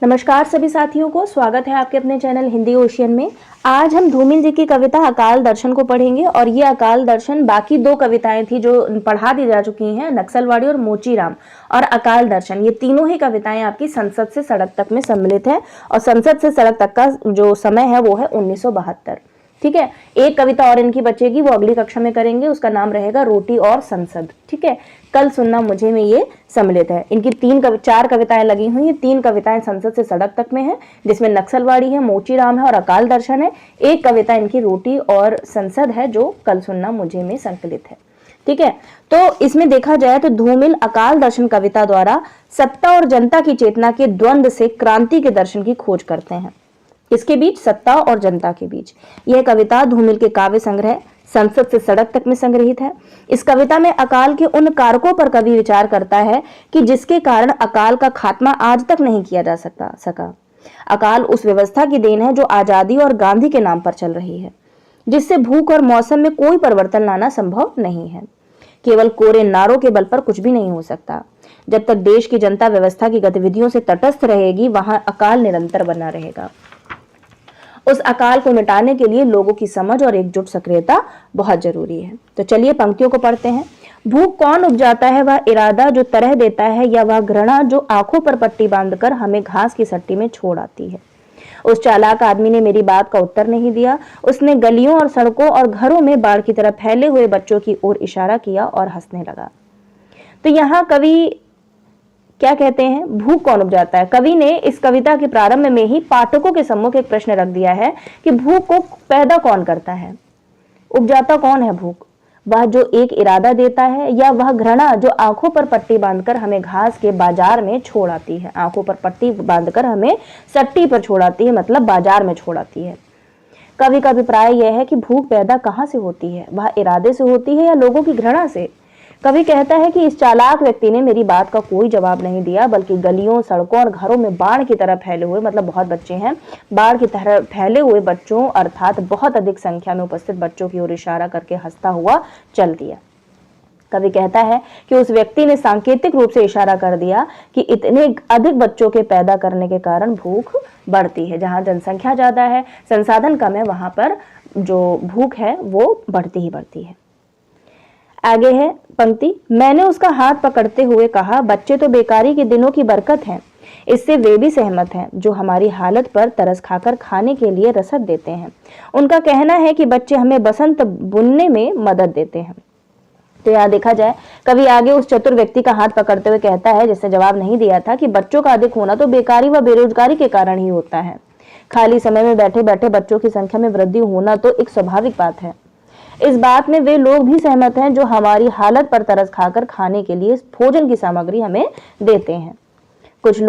नमस्कार सभी साथियों को, स्वागत है आपके अपने चैनल हिंदी ओशियन में। आज हम धूमिल जी की कविता अकाल दर्शन को पढ़ेंगे और ये अकाल दर्शन बाकी दो कविताएं थी जो पढ़ा दी जा चुकी हैं, नक्सलवाड़ी और मोचीराम। और अकाल दर्शन, ये तीनों ही कविताएं आपकी संसद से सड़क तक में सम्मिलित है और संसद से सड़क तक का जो समय है वो है 1972। ठीक है, एक कविता और इनकी बचेगी, वो अगली कक्षा में करेंगे, उसका नाम रहेगा रोटी और संसद। ठीक है, कल सुनना मुझे में ये सम्मिलित है। इनकी चार कविताएं लगी हुई हैं, 3 कविताएं संसद से सड़क तक में है, जिसमें नक्सलवाड़ी है, मोचीराम है और अकाल दर्शन है। एक कविता इनकी रोटी और संसद है जो कल सुनना मुझे में संकलित है। ठीक है, तो इसमें देखा जाए तो धूमिल अकाल दर्शन कविता द्वारा सत्ता और जनता की चेतना के द्वंद्व से क्रांति के दर्शन की खोज करते हैं। इसके बीच, सत्ता और जनता के बीच। यह कविता धूमिल के काव्य संग्रह संसद से सड़क तक में संग्रहित है। इस कविता में अकाल के उन कारकों पर कवि विचार करता है कि जिसके कारण अकाल का खात्मा आज तक नहीं किया जा सका। अकाल उस व्यवस्था की देन है जो आजादी और गांधी के नाम पर चल रही है, जिससे भूख और मौसम में कोई परिवर्तन लाना संभव नहीं है। केवल कोरे नारों के बल पर कुछ भी नहीं हो सकता। जब तक देश की जनता व्यवस्था की गतिविधियों से तटस्थ रहेगी, वहां अकाल निरंतर बना रहेगा। उस अकाल को मिटाने के लिए लोगों की समझ और एकजुट सक्रियता बहुत जरूरी है। तो चलिए पंक्तियों को पढ़ते हैं। भूख कौन उपजाता है, वह इरादा जो तरह देता है, या वह घृणा जो आंखों पर पट्टी बांधकर हमें घास की सट्टी में छोड़ आती है। उस चालाक आदमी ने मेरी बात का उत्तर नहीं दिया। उसने गलियों और सड़कों और घरों में बाढ़ की तरह फैले हुए बच्चों की ओर इशारा किया और हंसने लगा। तो यहाँ कवि क्या कहते हैं, भूख कौन उपजाता है। कवि ने इस कविता के प्रारंभ में ही पाठकों के सम्मुख एक प्रश्न रख दिया है कि भूख को पैदा कौन करता है, उपजाता कौन है भूख। वह जो एक इरादा देता है, या वह घृणा जो आंखों पर पट्टी बांधकर हमें घास के बाजार में छोड़ आती है। आंखों पर पट्टी बांधकर हमें सट्टी पर छोड़ आती है, मतलब बाजार में छोड़ आती है। कवि का अभिप्राय यह है कि भूख पैदा कहां से होती है, वह इरादे से होती है या लोगों की घृणा से। कवि कहता है कि इस चालाक व्यक्ति ने मेरी बात का कोई जवाब नहीं दिया, बल्कि गलियों, सड़कों और घरों में बाढ़ की तरह फैले हुए, मतलब बहुत बच्चे हैं, बाढ़ की तरह फैले हुए बच्चों अर्थात बहुत अधिक संख्या में उपस्थित बच्चों की ओर इशारा करके हंसता हुआ चल दिया। कवि कहता है कि उस व्यक्ति ने सांकेतिक रूप से इशारा कर दिया कि इतने अधिक बच्चों के पैदा करने के कारण भूख बढ़ती है। जहां जनसंख्या ज्यादा है, संसाधन कम है, वहां पर जो भूख है वो बढ़ती ही बढ़ती है। आगे है पंक्ति, मैंने उसका हाथ पकड़ते हुए कहा, बच्चे तो बेकारी के दिनों की बरकत हैं। इससे वे भी सहमत हैं जो हमारी हालत पर तरस खाकर खाने के लिए रसद देते हैं। उनका कहना है कि बच्चे हमें बसंत बुनने में मदद देते हैं। तो यहाँ देखा जाए, कवि आगे उस चतुर व्यक्ति का हाथ पकड़ते हुए कहता है, जिसने जवाब नहीं दिया था, कि बच्चों का अधिक होना तो बेकारी व बेरोजगारी के कारण ही होता है। खाली समय में बैठे बैठे बच्चों की संख्या में वृद्धि होना तो एक स्वाभाविक बात है। इस बात में वे लोग भी सहमत हैं जो हमारी हालत पर तरस खाकर खाने के लिए भोजन की सामग्री हमें देते हैं। कुछ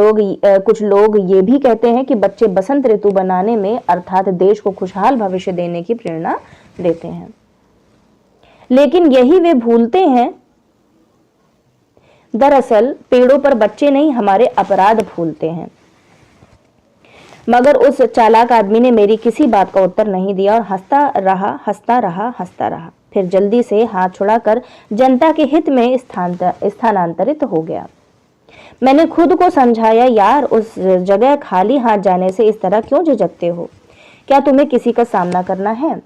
लोग ये भी कहते हैं कि बच्चे बसंत ऋतु बनाने में अर्थात देश को खुशहाल भविष्य देने की प्रेरणा देते हैं। लेकिन यही वे भूलते हैं, दरअसल पेड़ों पर बच्चे नहीं, हमारे अपराध भूलते हैं। मगर उस चालाक आदमी ने मेरी किसी बात का उत्तर नहीं दिया और हंसता रहा। फिर जल्दी से हाथ छुड़ाकर जनता के हित में स्थानांतरित हो गया। मैंने खुद को समझाया, यार उस जगह खाली हाथ जाने से इस तरह क्यों झिझकते हो? क्या तुम्हें किसी का सामना करना है?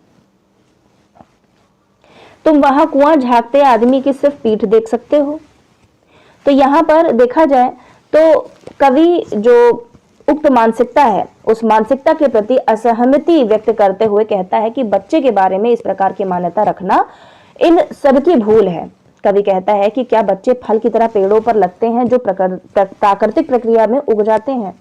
तुम वहां कुआं झांकते आदमी की सिर्फ पीठ देख सकते हो। तो यहाँ पर देखा जाए तो कवि जो उक्त मानसिकता है, उस मानसिकता के प्रति असहमति व्यक्त करते हुए कहता है कि बच्चे के बारे में इस प्रकार की मान्यता रखना इन सबकी भूल है। कवि कहता है कि क्या बच्चे फल की तरह पेड़ों पर लगते हैं जो प्राकृतिक प्रक्रिया में उग जाते हैं?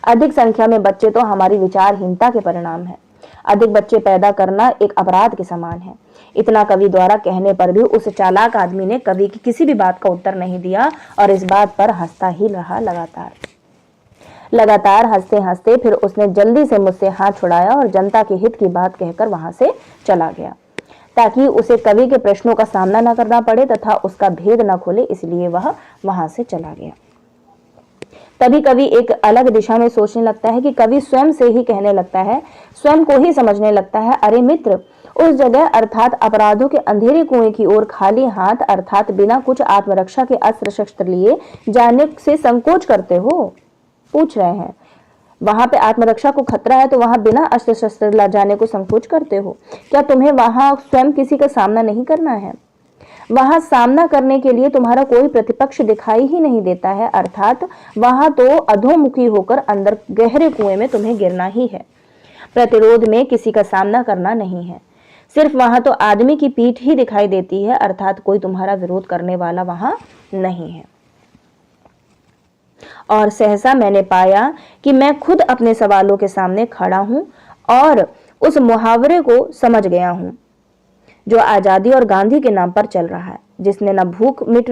अधिक संख्या में बच्चे तो हमारी विचारहीनता के परिणाम है। अधिक बच्चे पैदा करना एक अपराध के समान है। इतना कवि द्वारा कहने पर भी उस चालाक आदमी ने कवि की किसी भी बात का उत्तर नहीं दिया और इस बात पर हंसता ही रहा। लगातार हंसते हंसते फिर उसने जल्दी से मुझसे हाथ छुड़ाया और जनता के हित की बात कहकर वहां से चला गया, ताकि उसे कवि के प्रश्नों का सामना न करना पड़े तथा उसका भेद न खुले, इसलिए वह वहां से चला गया। तभी कवि एक अलग दिशा में सोचने लगता है कि कवि स्वयं से ही कहने लगता है, स्वयं को ही समझने लगता है, अरे मित्र, उस जगह अर्थात अपराधों के अंधेरे कुएं की ओर खाली हाथ अर्थात बिना कुछ आत्मरक्षा के अस्त्र शस्त्र लिए जाने से संकोच करते हो? पूछ रहे हैं वहां पे आत्मरक्षा को खतरा है तो वहां बिना अस्त्र शस्त्र ला जाने को संकोच करते हो? क्या तुम्हें वहां स्वयं किसी का सामना नहीं करना है? वहां सामना करने के लिए तुम्हारा कोई प्रतिपक्ष दिखाई ही नहीं देता है, अर्थात वहां तो अधोमुखी होकर अंदर गहरे कुएं में तुम्हें गिरना ही है। प्रतिरोध में किसी का सामना करना नहीं है, सिर्फ वहां तो आदमी की पीठ ही दिखाई देती है, अर्थात कोई तुम्हारा विरोध करने वाला वहां नहीं है। और सहसा मैंने पाया कि मैं खुद अपने सवालों के सामने खड़ा हूं और उस मुहावरे को समझ गया हूं जो आजादी और गांधी के नाम पर चल रहा है, जिससे न भूख मिट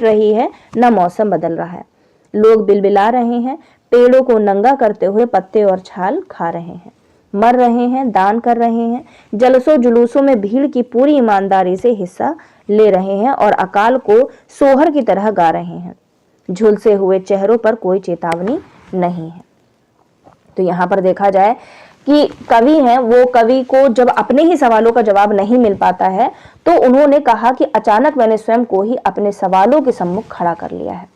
रही है न मौसम बदल रहा है। लोग बिलबिला रहे हैं, पेड़ों को नंगा करते हुए पत्ते और छाल खा रहे हैं, मर रहे हैं, दान कर रहे हैं, जलसों जुलूसों में भीड़ की पूरी ईमानदारी से हिस्सा ले रहे हैं और अकाल को सोहर की तरह गा रहे हैं। झुलसे हुए चेहरों पर कोई चेतावनी नहीं है। तो यहाँ पर देखा जाए कि कवि हैं, वो कवि को जब अपने ही सवालों का जवाब नहीं मिल पाता है तो उन्होंने कहा कि अचानक मैंने स्वयं को ही अपने सवालों के सम्मुख खड़ा कर लिया है।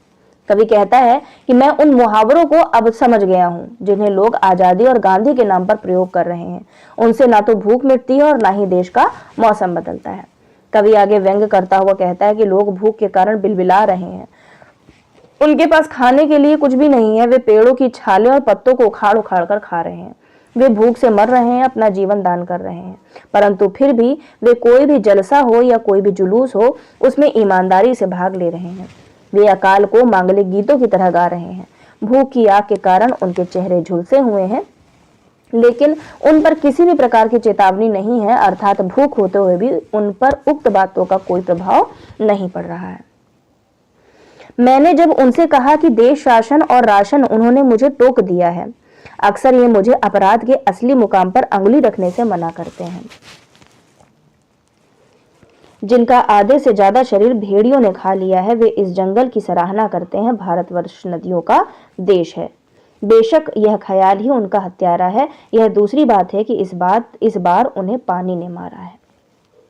कवि कहता है कि मैं उन मुहावरों को अब समझ गया हूं जिन्हें लोग आजादी और गांधी के नाम पर प्रयोग कर रहे हैं। उनसे ना तो भूख मिटती है और ना ही देश का मौसम बदलता है। कवि आगे व्यंग करता हुआ कहता है कि लोग भूख के कारण बिलबिला रहे हैं, उनके पास खाने के लिए कुछ भी नहीं है, वे पेड़ों की छालें और पत्तों को उखाड़ उखाड़ कर खा रहे हैं, वे भूख से मर रहे हैं, अपना जीवन दान कर रहे हैं, परंतु फिर भी वे कोई भी जलसा हो या कोई भी जुलूस हो उसमें ईमानदारी से भाग ले रहे हैं। वे अकाल को मांगलिक गीतों की तरह गा रहे हैं। भूख की आग के कारण उनके चेहरे झुलसे हुए हैं, लेकिन उन पर किसी भी प्रकार की चेतावनी नहीं है, अर्थात भूख होते हुए भी उन पर उक्त बातों का कोई प्रभाव नहीं पड़ रहा है। मैंने जब उनसे कहा कि देश शासन और राशन, उन्होंने मुझे टोक दिया है। अक्सर ये मुझे अपराध के असली मुकाम पर अंगुली रखने से मना करते हैं। जिनका आधे से ज्यादा शरीर भेड़ियों ने खा लिया है, वे इस जंगल की सराहना करते हैं। भारतवर्ष नदियों का देश है। बेशक यह ख्याल ही उनका हत्यारा है। यह दूसरी बात है कि इस बार उन्हें पानी ने मारा है।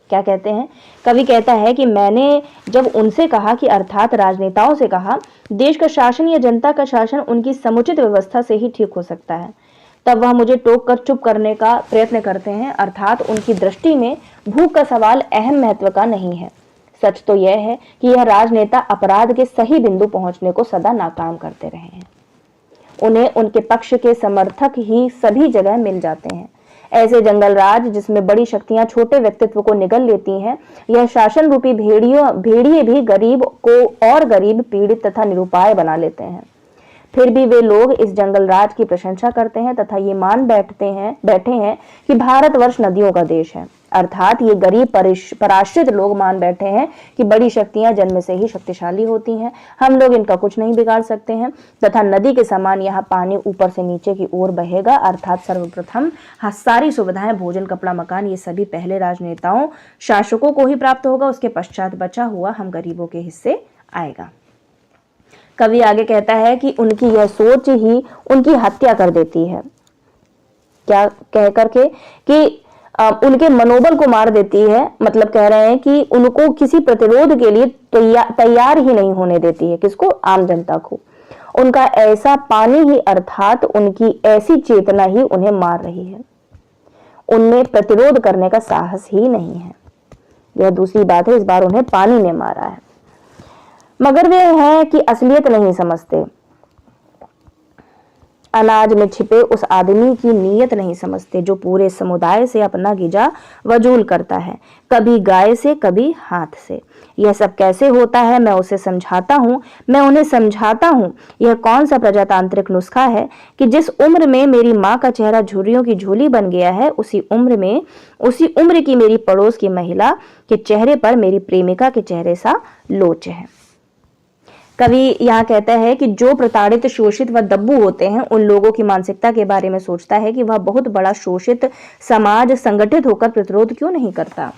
क्या कहते हैं? कवि कहता है कि मैंने जब उनसे कहा कि अर्थात राजनेताओं से कहा, देश का शासन या जनता का शासन उनकी समुचित व्यवस्था से ही ठीक हो सकता है, तब वह मुझे टोक कर चुप करने का प्रयत्न करते हैं, अर्थात उनकी दृष्टि में भूख का सवाल अहम महत्व का नहीं है। सच तो यह है कि यह राजनेता अपराध के सही बिंदु पहुंचने को सदा नाकाम करते रहे हैं। उन्हें उनके पक्ष के समर्थक ही सभी जगह मिल जाते हैं। ऐसे जंगल राज जिसमें बड़ी शक्तियां छोटे व्यक्तित्व को निगल लेती हैं, यह शासन रूपी भेड़िए भी गरीब को और गरीब, पीड़ित तथा निरुपाय बना लेते हैं। फिर भी वे लोग इस जंगल राज की प्रशंसा करते हैं तथा ये मान बैठे हैं कि भारतवर्ष नदियों का देश है, अर्थात ये गरीब पराश्रित लोग मान बैठे हैं कि बड़ी शक्तियां जन्म से ही शक्तिशाली होती हैं, हम लोग इनका कुछ नहीं बिगाड़ सकते हैं तथा नदी के समान यहाँ पानी ऊपर से नीचे की ओर बहेगा, अर्थात सर्वप्रथम सारी सुविधाएं, भोजन, कपड़ा, मकान, ये सभी पहले राजनेताओं शासकों को ही प्राप्त होगा, उसके पश्चात बचा हुआ हम गरीबों के हिस्से आएगा। कवि आगे कहता है कि उनकी यह सोच ही उनकी हत्या कर देती है। क्या कह करके कि उनके मनोबल को मार देती है, मतलब कह रहे हैं कि उनको किसी प्रतिरोध के लिए तैयार ही नहीं होने देती है। किसको? आम जनता को। उनका ऐसा पानी ही, अर्थात उनकी ऐसी चेतना ही उन्हें मार रही है। उनमें प्रतिरोध करने का साहस ही नहीं है। यह दूसरी बात है, इस बार उन्हें पानी ने मारा है। मगर वे हैं कि असलियत नहीं समझते, अनाज में छिपे उस आदमी की नीयत नहीं समझते जो पूरे समुदाय से अपना गिजा वसूल करता है, कभी गाय से कभी हाथ से। यह सब कैसे होता है मैं उन्हें समझाता हूँ। यह कौन सा प्रजातांत्रिक नुस्खा है कि जिस उम्र में मेरी माँ का चेहरा झुर्रियों की झोली बन गया है, उसी उम्र की मेरी पड़ोस की महिला के चेहरे पर मेरी प्रेमिका के चेहरे सा लोच है। कवि यहाँ कहता है कि जो प्रताड़ित, शोषित व दब्बू होते हैं, उन लोगों की मानसिकता के बारे में सोचता है कि वह बहुत बड़ा शोषित समाज संगठित होकर प्रतिरोध क्यों नहीं करता।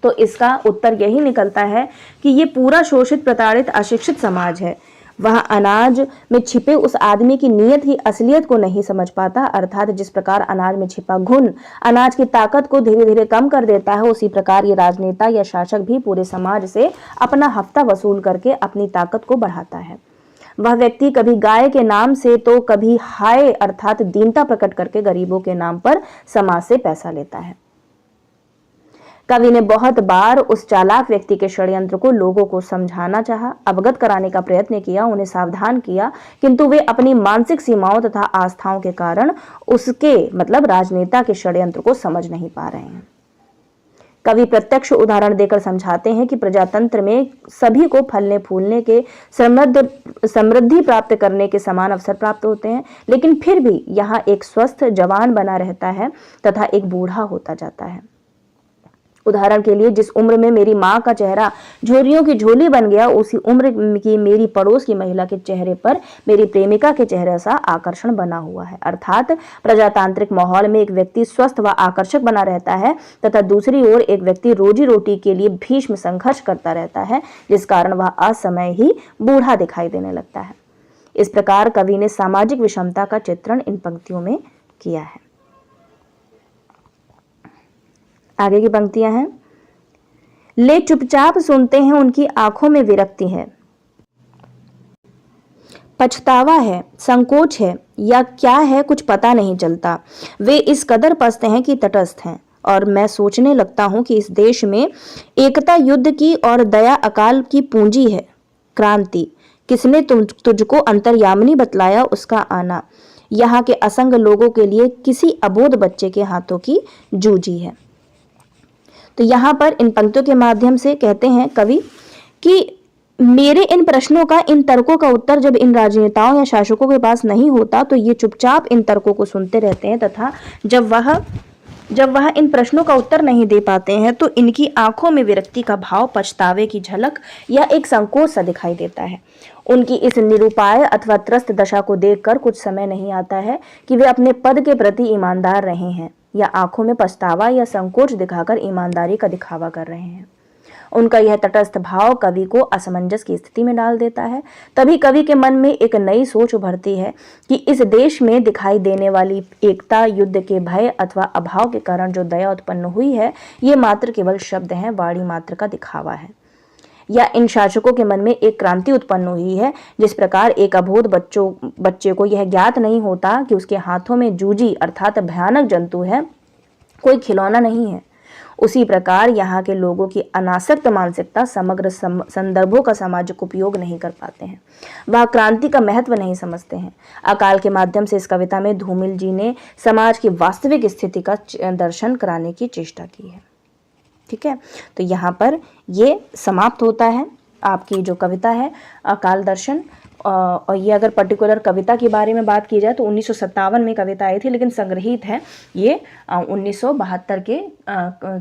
तो इसका उत्तर यही निकलता है कि ये पूरा शोषित, प्रताड़ित, अशिक्षित समाज है। वह अनाज में छिपे उस आदमी की नीयत ही असलियत को नहीं समझ पाता, अर्थात जिस प्रकार अनाज में छिपा घुन अनाज की ताकत को धीरे धीरे कम कर देता है, उसी प्रकार ये राजनेता या शासक भी पूरे समाज से अपना हफ्ता वसूल करके अपनी ताकत को बढ़ाता है। वह व्यक्ति कभी गाय के नाम से तो कभी हाय अर्थात दीनता प्रकट करके गरीबों के नाम पर समाज से पैसा लेता है। कवि ने बहुत बार उस चालाक व्यक्ति के षड्यंत्र को लोगों को समझाना चाहा, अवगत कराने का प्रयत्न किया, उन्हें सावधान किया, किंतु वे अपनी मानसिक सीमाओं तथा आस्थाओं के कारण उसके मतलब राजनेता के षड्यंत्र को समझ नहीं पा रहे हैं। कवि प्रत्यक्ष उदाहरण देकर समझाते हैं कि प्रजातंत्र में सभी को फलने फूलने के समृद्धि प्राप्त करने के समान अवसर प्राप्त होते हैं, लेकिन फिर भी यहाँ एक स्वस्थ जवान बना रहता है तथा एक बूढ़ा होता जाता है। उदाहरण के लिए, जिस उम्र में मेरी माँ का चेहरा झुर्रियों की झोली बन गया, उसी उम्र की मेरी पड़ोस की महिला के चेहरे पर मेरी प्रेमिका के चेहरे सा आकर्षण बना हुआ है। अर्थात प्रजातांत्रिक माहौल में एक व्यक्ति स्वस्थ व आकर्षक बना रहता है तथा दूसरी ओर एक व्यक्ति रोजी रोटी के लिए भीष्म संघर्ष करता रहता है, जिस कारण वह असमय ही बूढ़ा दिखाई देने लगता है। इस प्रकार कवि ने सामाजिक विषमता का चित्रण इन पंक्तियों में किया है। आगे की पंक्तियां हैं। ले चुपचाप सुनते हैं, उनकी आंखों में विरक्ति है, पछतावा है, संकोच है या क्या है कुछ पता नहीं चलता। वे इस कदर पस्त हैं कि तटस्थ हैं, और मैं सोचने लगता हूं कि इस देश में एकता युद्ध की और दया अकाल की पूंजी है। क्रांति किसने तुझको अंतर्यामिनी बतलाया उसका आना, यहाँ के असंग लोगों के लिए किसी अबोध बच्चे के हाथों की जूझी है। तो यहाँ पर इन पंक्तियों के माध्यम से कहते हैं कवि कि मेरे इन प्रश्नों का, इन तर्कों का उत्तर जब इन राजनेताओं या शासकों के पास नहीं होता तो ये चुपचाप इन तर्कों को सुनते रहते हैं, तथा जब वह इन प्रश्नों का उत्तर नहीं दे पाते हैं तो इनकी आंखों में विरक्ति का भाव, पछतावे की झलक या एक संकोच सा दिखाई देता है। उनकी इस निरुपाय अथवा त्रस्त दशा को देखकर कुछ समय नहीं आता है कि वे अपने पद के प्रति ईमानदार रहे हैं या आंखों में पछतावा या संकोच दिखाकर ईमानदारी का दिखावा कर रहे हैं। उनका यह तटस्थ भाव कवि को असमंजस की स्थिति में डाल देता है। तभी कवि के मन में एक नई सोच उभरती है कि इस देश में दिखाई देने वाली एकता युद्ध के भय अथवा अभाव के कारण जो दया उत्पन्न हुई है, ये मात्र केवल शब्द हैं, वाणी मात्र का दिखावा है। या इन शासकों के मन में एक क्रांति उत्पन्न हुई है, जिस प्रकार एक अबोध बच्चे को यह ज्ञात नहीं होता कि उसके हाथों में जूजी अर्थात भयानक जंतु है, कोई खिलौना नहीं है। उसी प्रकार यहाँ के लोगों की अनासक्त मानसिकता समग्र संदर्भों का सामाजिक उपयोग नहीं कर पाते हैं, वह क्रांति का महत्व नहीं समझते हैं। अकाल के माध्यम से इस कविता में धूमिल जी ने समाज की वास्तविक स्थिति का दर्शन कराने की चेष्टा की है। ठीक है, तो यहाँ पर ये समाप्त होता है आपकी जो कविता है अकाल दर्शन। और ये अगर पर्टिकुलर कविता के बारे में बात की जाए तो 1957 में कविता आई थी, लेकिन संग्रहित है ये 1972 के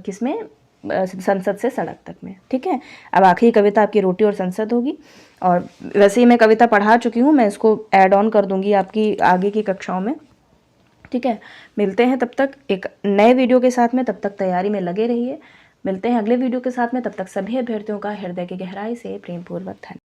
किसमें, संसद से सड़क तक में। ठीक है, अब आखिरी कविता आपकी रोटी और संसद होगी, और वैसे ही मैं कविता पढ़ा चुकी हूँ, मैं इसको ऐड ऑन कर दूंगी आपकी आगे की कक्षाओं में। ठीक है, मिलते हैं तब तक एक नए वीडियो के साथ में, तब तक तैयारी में लगे रहिए। मिलते हैं अगले वीडियो के साथ में, तब तक सभी अभ्यर्थियों का हृदय की गहराई से प्रेमपूर्वक धन्यवाद।